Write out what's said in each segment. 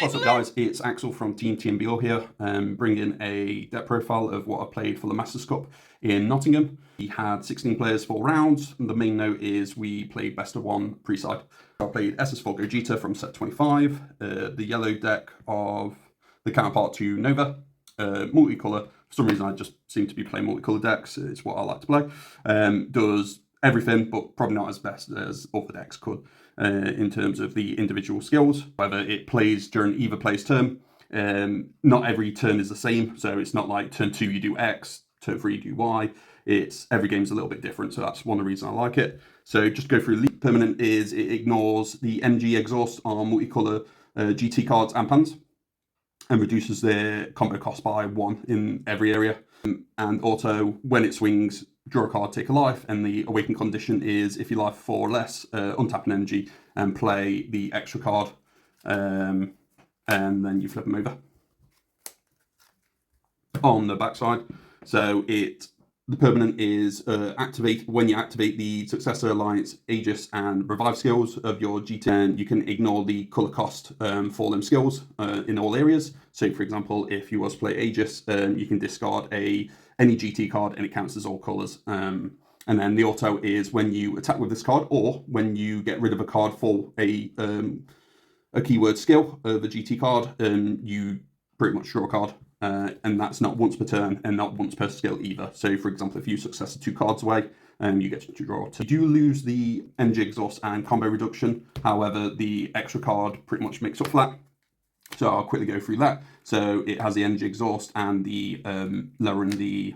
What's up guys, it's Axel from Tien and Beale here, bringing a deck profile of what I played for the Masters Cup in Nottingham. We had 16 players, 4 rounds, and the main note is we played best of 1 pre-side. I played SS4 Gogeta from set 25, the yellow deck of the counterpart to Nova, multicolour. For some reason I just seem to be playing multicolour decks, it's what I like to play. Does everything, but probably not as best as other decks could. In terms of the individual skills, whether it plays during either player's turn. Not every turn is the same, so it's not like turn 2 you do X, turn 3 you do Y. It's every game's a little bit different, so that's one of the reasons I like it. So just go through lead. Permanent is it ignores the MG exhaust on multicolour GT cards and pans, and reduces their combo cost by 1 in every area. And auto, when it swings, draw a card, take a life, and the awaken condition is if you life 4 or less, untap an energy and play the extra card, and then you flip them over. On the backside, so the permanent is activate when you activate the Successor, Alliance, Aegis, and Revive skills of your GT, and you can ignore the colour cost for them skills in all areas. So, for example, if you was to play Aegis, you can discard any GT card and it counts as all colours. And then the auto is when you attack with this card, or when you get rid of a card for a keyword skill of a GT card, you pretty much draw a card. And that's not once per turn and not once per skill either. So, for example, if you Successor 2 cards away, you get to draw 2. You do lose the energy exhaust and combo reduction. However, the extra card pretty much makes up for that. So I'll quickly go through that. So it has the energy exhaust and the lowering the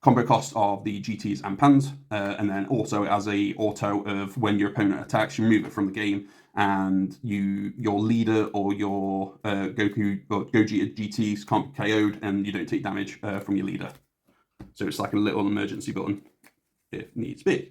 combo cost of the GTs and pans, and then also it has a auto of when your opponent attacks, you remove it from the game, and your leader or your Goku or Gogeta GTs can't be KO'd, and you don't take damage from your leader. So it's like a little emergency button if needs be.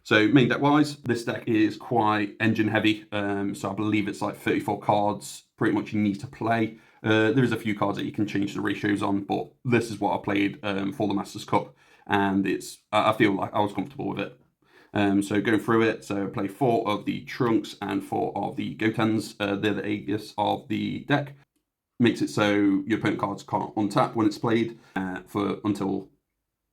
So main deck wise, this deck is quite engine heavy. So I believe it's like 34 cards pretty much you need to play. There is a few cards that you can change the ratios on, but this is what I played for the Masters Cup, and I feel like I was comfortable with it. So going through it, so I play 4 of the Trunks and 4 of the Gotens. They're the Aegis of the deck. Makes it so your opponent cards can't untap when it's played until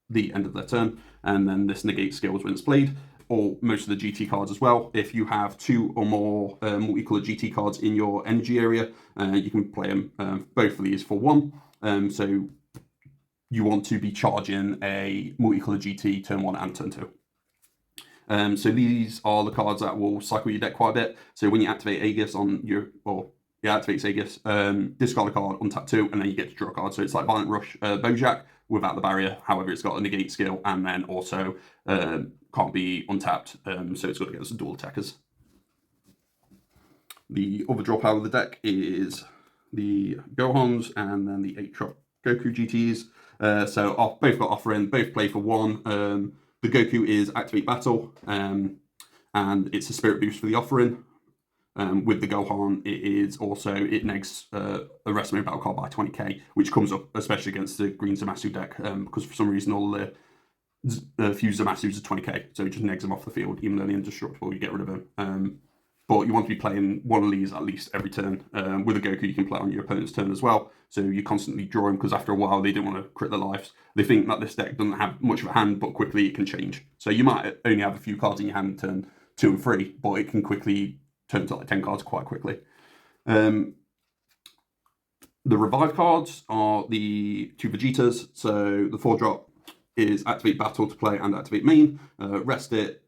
the end of their turn, and then this negates skills when it's played, or most of the GT cards as well. If you have 2 or more multicolored GT cards in your energy area, you can play them, both of these for 1. So you want to be charging a multicolored GT turn 1 and turn 2. So these are the cards that will cycle your deck quite a bit. So when you activate Aegis activates Aegis, discard a card, untap 2, and then you get to draw a card. So it's like Violent Rush, Bojack without the barrier. However, it's got a negate skill, and then also can't be untapped. So it's got to get us dual attackers. The other draw power of the deck is the Gohans and then the 8-drop Goku GTs. So both got offering, both play for 1. The Goku is activate battle, and it's a spirit boost for the offering. With the Gohan, it negs a rest mode battle card by 20k, which comes up especially against the green Zamasu deck, because for some reason all the fused Zamasus are 20k, so it just negs them off the field. Even though they're indestructible, you get rid of them. But you want to be playing one of these at least every turn. With a Goku, you can play on your opponent's turn as well, so you constantly draw them, because after a while they don't want to crit their lives. They think that this deck doesn't have much of a hand, but quickly it can change. So you might only have a few cards in your hand turn 2 and 3, but it can quickly turn to like 10 cards quite quickly. The Revive cards are the 2 Vegetas. So the 4-drop is activate battle to play and activate main. Rest it,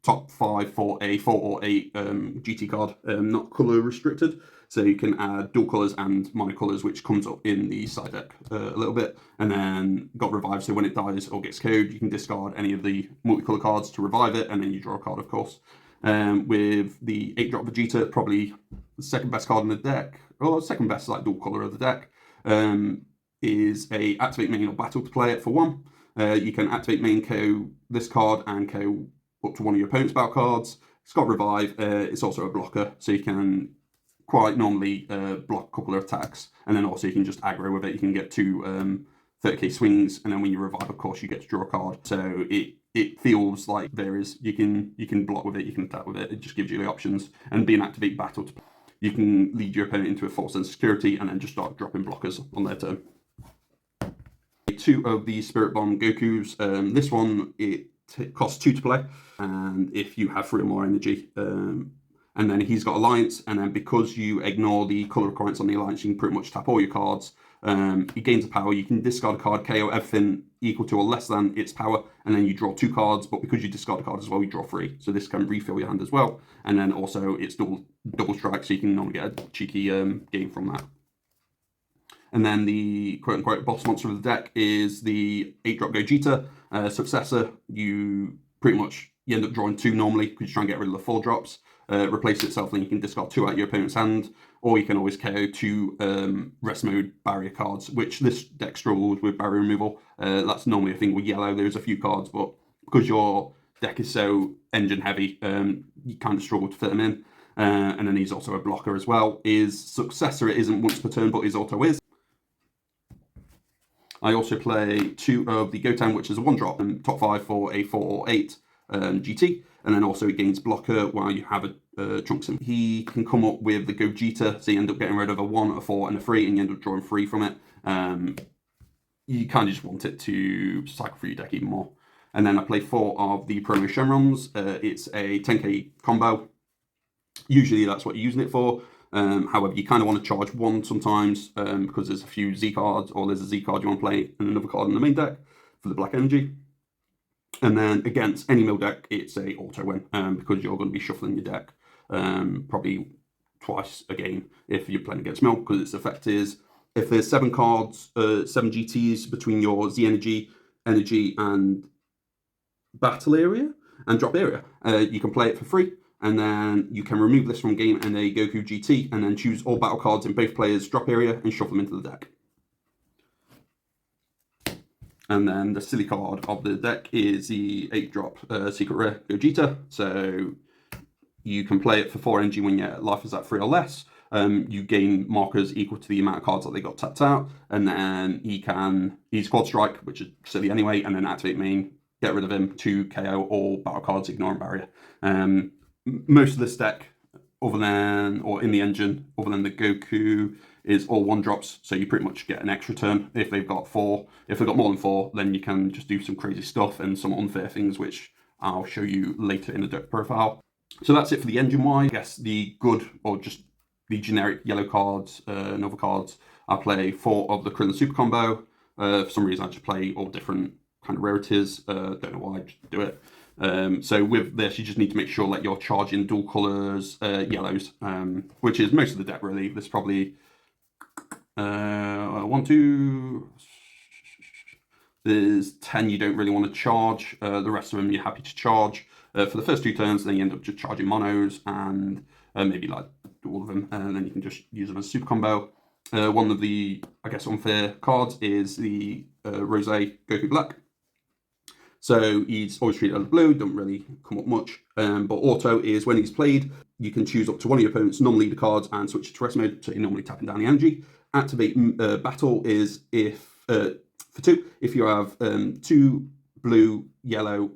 top 5 for a 4 or 8 GT card, not color restricted. So you can add dual colors and monocolors, which comes up in the side deck a little bit. And then got Revive, so when it dies or gets KO'd, you can discard any of the multicolor cards to revive it, and then you draw a card, of course. With the 8-drop Vegeta, probably the second best card in the deck, or second best like dual color of the deck, is a activate main or battle to play it for 1. You can activate main, KO this card, and KO up to one of your opponent's battle cards. It's got Revive. It's also a blocker, so you can quite normally block a couple of attacks, and then also you can just aggro with it. You can get 2 30k swings, and then when you revive, of course, you get to draw a card. So it feels like you can block with it, you can attack with it. It just gives you the options, and be an activate battle. you can lead your opponent into a false sense of security and then just start dropping blockers on their turn. 2 of the Spirit Bomb Gokus. This one, it costs 2 to play, and if you have 3 or more energy, and then he's got Alliance, and then because you ignore the colour requirements on the Alliance, you can pretty much tap all your cards. He gains a power. You can discard a card, KO everything equal to or less than its power, and then you draw 2 cards, but because you discard a card as well, you draw 3. So this can refill your hand as well. And then also it's double strike, so you can normally get a cheeky game from that. And then the quote-unquote boss monster of the deck is the 8-drop Gogeta. Successor, you end up drawing 2 normally, because you try and get rid of the 4 drops. Replace itself, then you can discard 2 out of your opponent's hand, or you can always KO 2 rest mode barrier cards, which this deck struggles with barrier removal. That's normally a thing with yellow. There's a few cards, but because your deck is so engine heavy, you kind of struggle to fit them in. And then he's also a blocker as well. His successor, it isn't once per turn, but his auto is. I also play 2 of the Goten, which is a 1-drop, top 5 for a 4 or 8 GT, and then also it gains blocker while you have a Trunks in. He can come up with the Gogeta, so you end up getting rid of a 1, a 4, and a 3, and you end up drawing 3 from it. You kind of just want it to cycle through your deck even more. And then I play 4 of the Promo Shenrons. It's a 10k combo. Usually that's what you're using it for. However, you kind of want to charge 1 sometimes because there's a few Z cards, or there's a Z card you want to play and another card in the main deck for the black energy. And then against any mill deck, it's a auto win because you're going to be shuffling your deck probably twice a game if you're playing against mill, because its effect is if there's 7 cards, 7 GTs between your Z energy, and battle area and drop area, you can play it for free. And then you can remove this from game and a Goku GT, and then choose all battle cards in both players' drop area and shuffle them into the deck. And then the silly card of the deck is the 8-drop Secret Rare Gogeta. So you can play it for 4 energy when your life is at 3 or less. You gain markers equal to the amount of cards that they got tapped out. And then he's Quad Strike, which is silly anyway, and then activate main, get rid of him to KO all battle cards, ignoring barrier. Most of this deck, in the engine, other than the Goku, is all 1-drops, so you pretty much get an extra turn if they've got 4. If they've got more than 4, then you can just do some crazy stuff and some unfair things, which I'll show you later in the deck profile. So that's it for the engine-wise. I guess the good, or just the generic yellow cards and other cards, I play 4 of the Krillin Super Combo. For some reason, I just play all different kind of rarities. Don't know why, I just do it. So with this, you just need to make sure that you're charging dual colours, yellows, which is most of the deck really. There's probably 1, 2, there's 10 you don't really want to charge. The rest of them you're happy to charge for the first 2 turns, then you end up just charging monos and maybe like all of them, and then you can just use them as super combo. One of the, I guess, unfair cards is the Rose Goku Black. So he's always treated as blue, doesn't really come up much. But auto is when he's played, you can choose up to 1 of your opponent's non-leader cards and switch it to rest mode, so you're normally tapping down the energy. Activate battle is for 2, if you have 2 blue, yellow,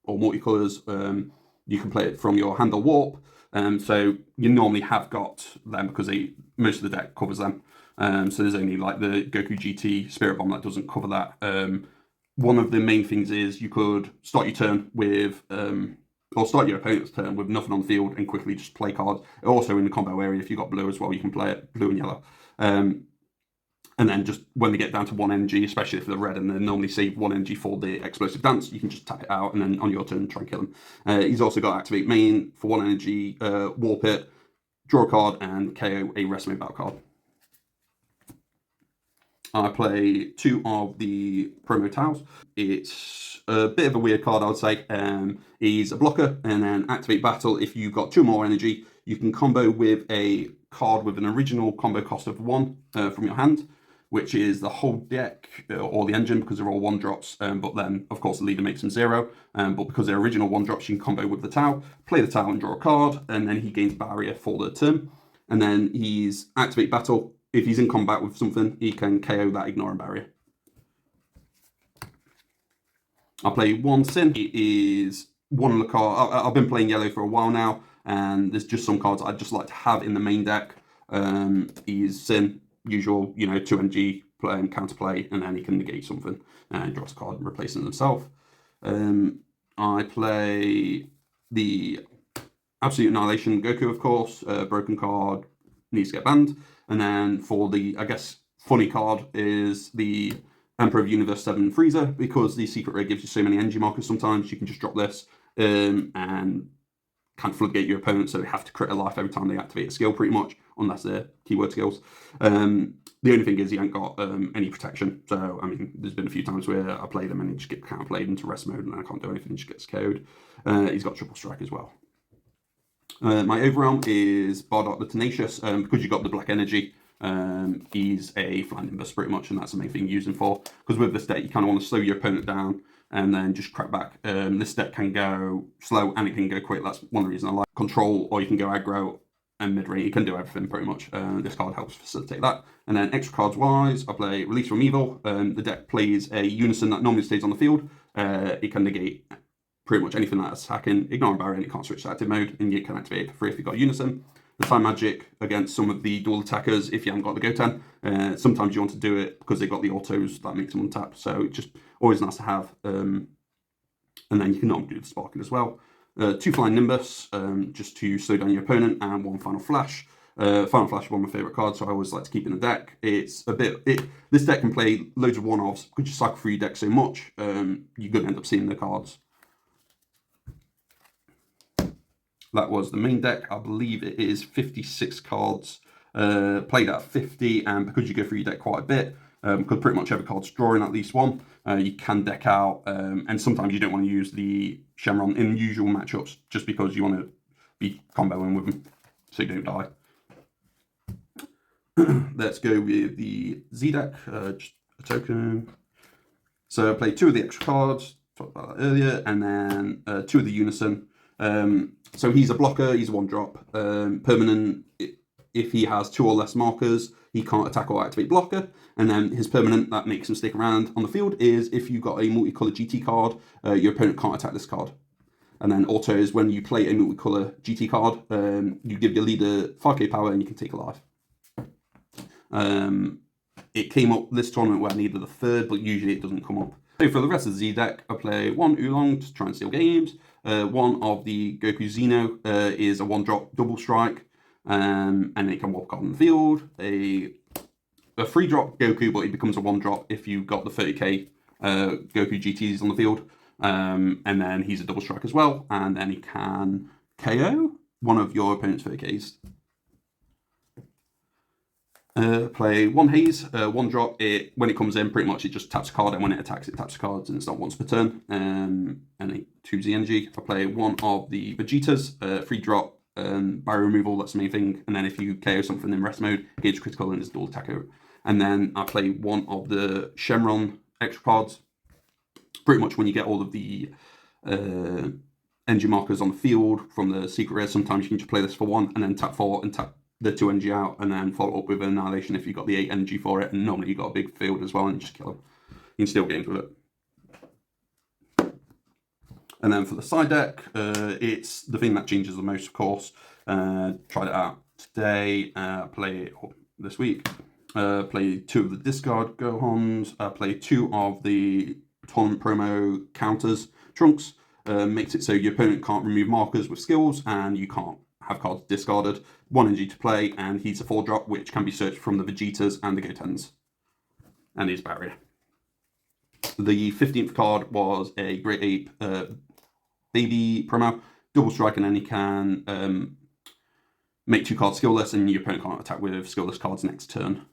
or multicolours, you can play it from your hand or warp. So you normally have got them because most of the deck covers them. So there's only like the Goku GT Spirit Bomb that doesn't cover that. One of the main things is you could start your turn with, or start your opponent's turn with nothing on the field and quickly just play cards. Also in the combo area, if you've got blue as well, you can play it blue and yellow. And then just when they get down to 1 energy, especially if they're red and they normally save 1 energy for the explosive dance, you can just tap it out and then on your turn try and kill them. He's also got activate main for 1 energy, warp it, draw a card, and KO a rest mode battle card. I play 2 of the promo towels. It's a bit of a weird card, I would say. He's a blocker, and then activate battle. If you've got 2 more energy, you can combo with a card with an original combo cost of 1 from your hand, which is the whole deck or the engine, because they're all 1-drops. But then, of course, the leader makes them 0. But because they're original 1-drops, you can combo with the towel, play the towel and draw a card, and then he gains barrier for the turn. And then he's activate battle. If he's in combat with something, he can KO that ignoring barrier. I play 1 Sin. It is one of the cards. I've been playing yellow for a while now. and there's just some cards I'd just like to have in the main deck. He's Tien, usual, 2 NG play, counterplay, and then he can negate something and draws a card and replaces himself. I play the Absolute Annihilation Goku, of course. Broken card, needs to get banned. And then for the, I guess, funny card is the Emperor of Universe 7 Freezer, because the secret rare gives you so many energy markers sometimes. You can just drop this and can't floodgate your opponent, so they have to crit a life every time they activate a skill, pretty much, unless they're keyword skills. The only thing is he ain't got any protection. So, I mean, there's been a few times where I play them and he just get counterplayed into rest mode and I can't do anything, he just gets KO'd. He's got triple strike as well. My Overrealm is Bardock the Tenacious. Because you've got the black energy, he's a flying nimbus pretty much, and that's the main thing you use him for. Because with this deck, you kind of want to slow your opponent down and then just crack back. This deck can go slow and it can go quick. That's one of the reasons I like control, or you can go aggro and mid-range. You can do everything pretty much. This card helps facilitate that. And then extra cards wise, I play Release from Evil. The deck plays a unison that normally stays on the field. It can negate pretty much anything that's attacking, ignore and barrier, and it can't switch to active mode, and you can activate it for free if you've got unison. The time magic against some of the dual attackers if you haven't got the Goten. Sometimes you want to do it because they've got the autos that makes them untap, so it's just always nice to have. And then you can normally do the sparking as well. 2 flying nimbus, just to slow down your opponent, and 1 final flash. Final flash is one of my favourite cards, so I always like to keep in the deck. It's a bit this deck can play loads of one-offs because you cycle through your deck so much. You're going to end up seeing the cards. That was the main deck. I believe it is 56 cards, played at 50, and because you go through your deck quite a bit, because pretty much every card's drawing at least one, you can deck out, and sometimes you don't want to use the Shenron in usual matchups just because you want to be comboing with them so you don't die. Let's go with the Z deck, just a token. So I played 2 of the extra cards, talked about that earlier, and then 2 of the unison. So he's a blocker, he's a 1-drop. Permanent, if he has 2 or less markers, he can't attack or activate blocker. And then his permanent that makes him stick around on the field is if you've got a multicolour GT card, your opponent can't attack this card. And then auto is when you play a multicolour GT card, you give your leader 5k power and you can take a life. It came up this tournament where I needed a 3rd, but usually it doesn't come up. So for the rest of the Z deck, I play 1 Oolong to try and steal games. 1 of the Goku Xeno is a 1-drop double strike, and it can walk card on the field. A 3-drop Goku, but it becomes a 1-drop if you've got the 30k Goku GTs on the field. And then he's a double strike as well, and then he can KO one of your opponent's 30ks. Play 1 Haze, 1-drop. When it comes in, pretty much it just taps a card, and when it attacks, it taps cards, and it's not once per turn. And 2 ZNG. I play 1 of the Vegetas, 3-drop, barrier removal, that's the main thing. And then if you KO something in rest mode, gauge critical and it's dual attacker. And then I play 1 of the Shenron extra cards. Pretty much when you get all of the energy markers on the field from the secret rare, sometimes you can just play this for 1 and then tap 4 and tap the 2 energy out, and then follow up with Annihilation if you've got the 8 energy for it, and normally you've got a big field as well, and you just kill them. You can steal games with it. And then for the side deck, it's the thing that changes the most, of course. Tried it out today, play it this week. Play 2 of the discard Gohans, play 2 of the tournament promo counters Trunks. Makes it so your opponent can't remove markers with skills, and you can't have cards discarded. 1 energy to play, and he's a 4-drop, which can be searched from the Vegetas and the Gotens. And he's barrier. The 15th card was a Great Ape Baby promo, double strike, and then he can make 2 cards skillless, and your opponent can't attack with skillless cards next turn.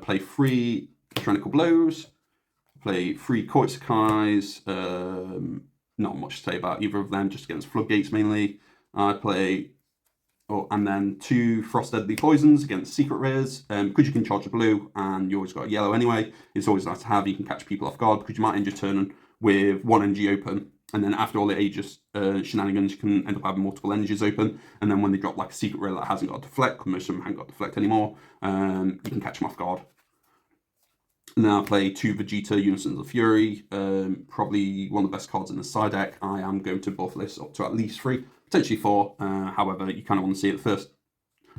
Play 3 Tyrannical Blows, play 3 Koitsukais, not much to say about either of them, just against Floodgates mainly. I play and then 2 Frost Deadly Poisons against secret rares. Because you can charge a blue and you always got a yellow anyway, it's always nice to have. You can catch people off guard because you might end your turn with 1 energy open, and then after all the Aegis shenanigans, you can end up having multiple energies open, and then when they drop like a secret rare that hasn't got deflect, because most of them haven't got deflect anymore, you can catch them off guard. Now I play 2 Vegeta Unisons of Fury, probably one of the best cards in the side deck. I am going to buff this up to at least 3. potentially 4. However, you kind of want to see it the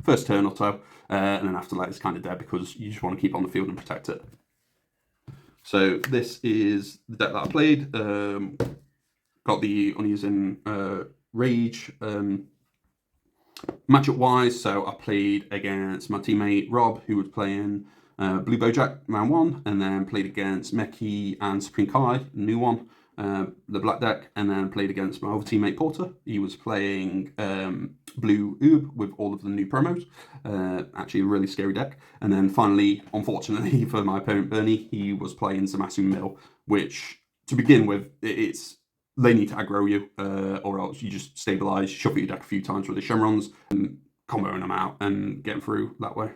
first turn or so, and then after that it's kind of dead because you just want to keep it on the field and protect it. So this is the deck that I played. Got the unusing Rage. Matchup wise, so I played against my teammate Rob, who was playing Blue Bojack round 1, and then played against Meki and Supreme Kai, new one, the black deck, and then played against my other teammate Porter. He was playing Blue Oob with all of the new promos. Actually a really scary deck. And then finally, unfortunately for my opponent Bernie, he was playing Zamasu Mill, which to begin with, they need to aggro you, or else you just stabilize, shuffle your deck a few times with the Shenrons, and comboing them out and getting through that way.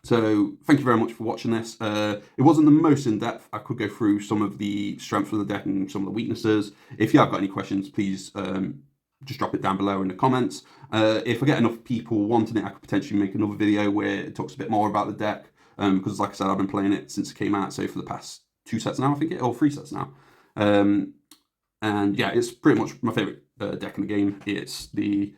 So thank you very much for watching this. It wasn't the most in-depth. I could go through some of the strengths of the deck and some of the weaknesses. If you have got any questions, please just drop it down below in the comments. If I get enough people wanting it, I could potentially make another video where it talks a bit more about the deck, because like I said, I've been playing it since it came out, so for the past 2 sets now, I think, or 3 sets now. And yeah, it's pretty much my favorite deck in the game. It's the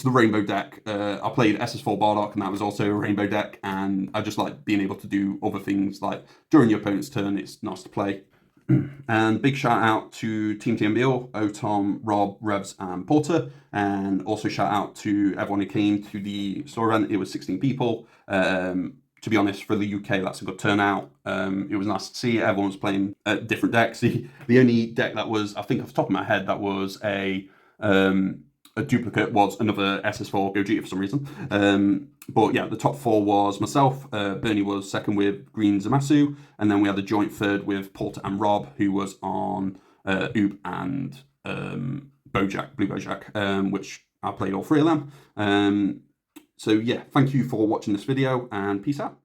rainbow deck. I played SS4 Bardock, and that was also a rainbow deck, and I just like being able to do other things, like during your opponent's turn, it's nice to play. And big shout out to Team Tien, Beale, Otom, Rob, Revs, and Porter, and also shout out to everyone who came to the store event. It was 16 people. To be honest, for the UK, that's a good turnout. It was nice to see everyone was playing different decks. The only deck that was, I think off the top of my head, that was a duplicate was another SS4 Gogeta for some reason. But yeah, the top 4 was myself, Bernie was second with Green Zamasu, and then we had a joint third with Porter and Rob, who was on Oob and Bojack, Blue Bojack, which I played all 3 of them. So yeah, thank you for watching this video, and peace out.